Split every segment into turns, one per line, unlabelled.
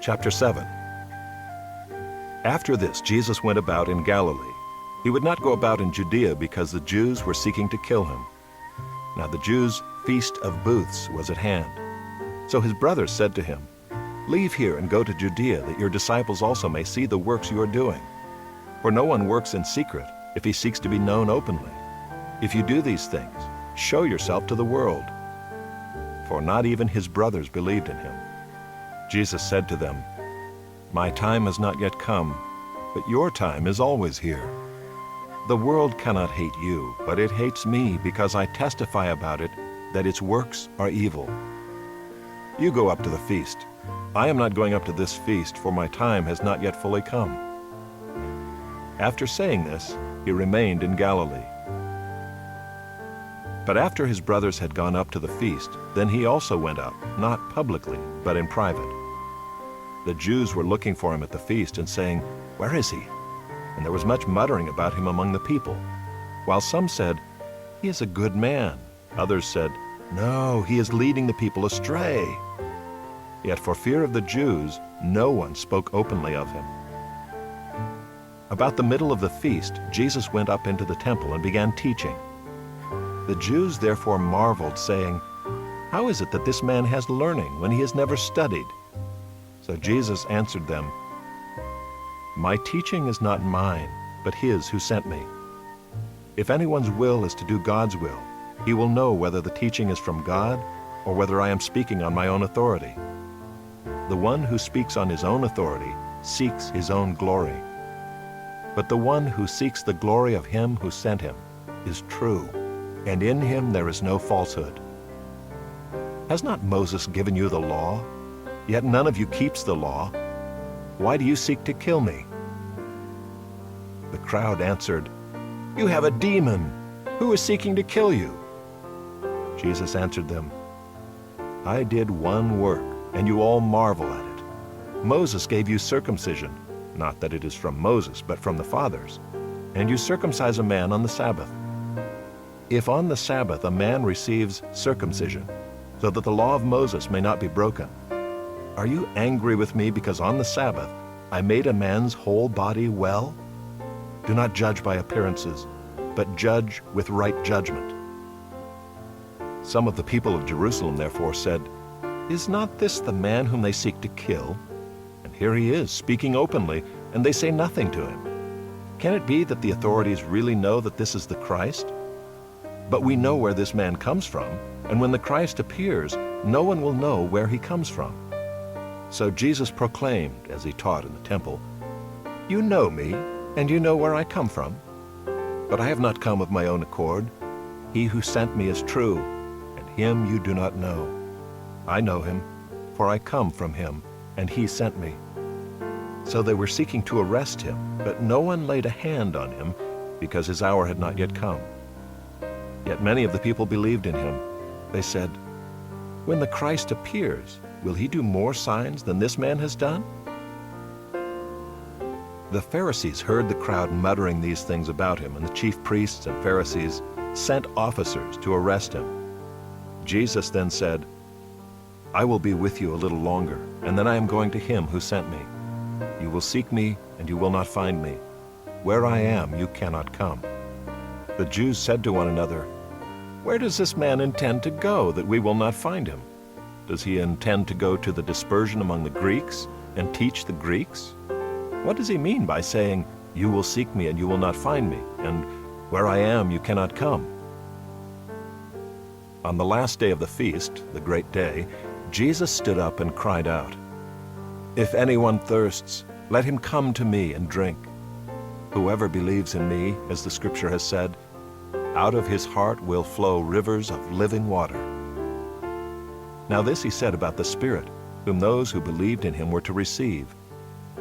Chapter 7. After this, Jesus went about in Galilee. He would not go about in Judea because the Jews were seeking to kill him. Now the Jews' Feast of Booths was at hand. So his brothers said to him, "Leave here and go to Judea, that your disciples also may see the works you are doing. For no one works in secret if he seeks to be known openly. If you do these things, show yourself to the world." For not even his brothers believed in him. Jesus said to them, "My time has not yet come, but your time is always here. The world cannot hate you, but it hates me because I testify about it that its works are evil. You go up to the feast. I am not going up to this feast, for my time has not yet fully come." After saying this, he remained in Galilee. But after his brothers had gone up to the feast, then he also went up, not publicly, but in private. The Jews were looking for him at the feast and saying, "Where is he?" And there was much muttering about him among the people. While some said, "He is a good man." Others said, "No, he is leading the people astray." Yet for fear of the Jews, no one spoke openly of him. About the middle of the feast, Jesus went up into the temple and began teaching. The Jews therefore marveled, saying, "How is it that this man has learning when he has never studied?" So Jesus answered them, "My teaching is not mine, but his who sent me. If anyone's will is to do God's will, he will know whether the teaching is from God or whether I am speaking on my own authority. The one who speaks on his own authority seeks his own glory. But the one who seeks the glory of him who sent him is true, and in him there is no falsehood. Has not Moses given you the law? Yet none of you keeps the law. Why do you seek to kill me?" The crowd answered, "You have a demon. Who is seeking to kill you?" Jesus answered them, "I did one work, and you all marvel at it. Moses gave you circumcision, not that it is from Moses, but from the fathers, and you circumcise a man on the Sabbath. If on the Sabbath a man receives circumcision, so that the law of Moses may not be broken, are you angry with me because on the Sabbath I made a man's whole body well? Do not judge by appearances, but judge with right judgment." Some of the people of Jerusalem therefore said, "Is not this the man whom they seek to kill? And here he is, speaking openly, and they say nothing to him. Can it be that the authorities really know that this is the Christ? But we know where this man comes from, and when the Christ appears, no one will know where he comes from." So Jesus proclaimed, as he taught in the temple, "You know me, and you know where I come from. But I have not come of my own accord. He who sent me is true, and him you do not know. I know him, for I come from him, and he sent me." So they were seeking to arrest him, but no one laid a hand on him, because his hour had not yet come. Yet many of the people believed in him. They said, "When the Christ appears, will he do more signs than this man has done?" The Pharisees heard the crowd muttering these things about him, and the chief priests and Pharisees sent officers to arrest him. Jesus then said, "I will be with you a little longer, and then I am going to him who sent me. You will seek me, and you will not find me. Where I am, you cannot come." The Jews said to one another, "Where does this man intend to go that we will not find him? Does he intend to go to the dispersion among the Greeks and teach the Greeks? What does he mean by saying, 'You will seek me and you will not find me,' and 'Where I am, you cannot come'?" On the last day of the feast, the great day, Jesus stood up and cried out, "If anyone thirsts, let him come to me and drink. Whoever believes in me, as the scripture has said, out of his heart will flow rivers of living water." Now this he said about the Spirit, whom those who believed in him were to receive.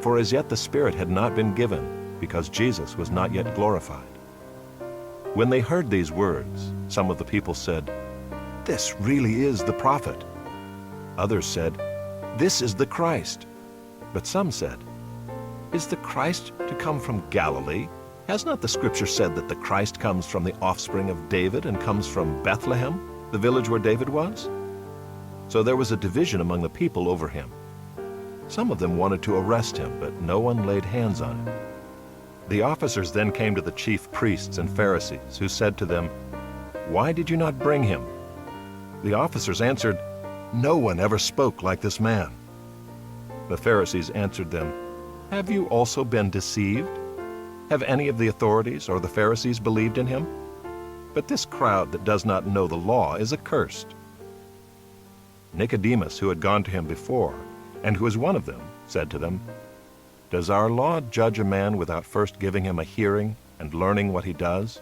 For as yet the Spirit had not been given, because Jesus was not yet glorified. When they heard these words, some of the people said, "This really is the prophet." Others said, "This is the Christ." But some said, "Is the Christ to come from Galilee? Has not the scripture said that the Christ comes from the offspring of David and comes from Bethlehem, the village where David was?" So there was a division among the people over him. Some of them wanted to arrest him, but no one laid hands on him. The officers then came to the chief priests and Pharisees, who said to them, "Why did you not bring him?" The officers answered, "No one ever spoke like this man." The Pharisees answered them, "Have you also been deceived? Have any of the authorities or the Pharisees believed in him? But this crowd that does not know the law is accursed." Nicodemus, who had gone to him before, and who was one of them, said to them, "Does our law judge a man without first giving him a hearing and learning what he does?"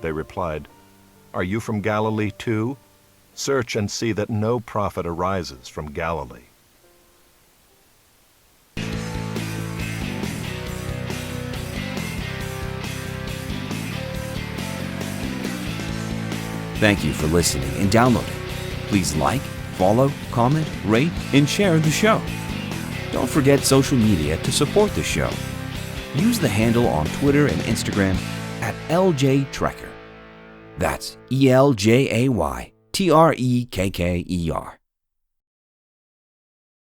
They replied, "Are you from Galilee too? Search and see that no prophet arises from Galilee."
Thank you for listening and downloading. Please like, follow, comment, rate, and share the show. Don't forget social media to support the show. Use the handle on Twitter and Instagram at LJTrekker. That's ELJAYTREKKER.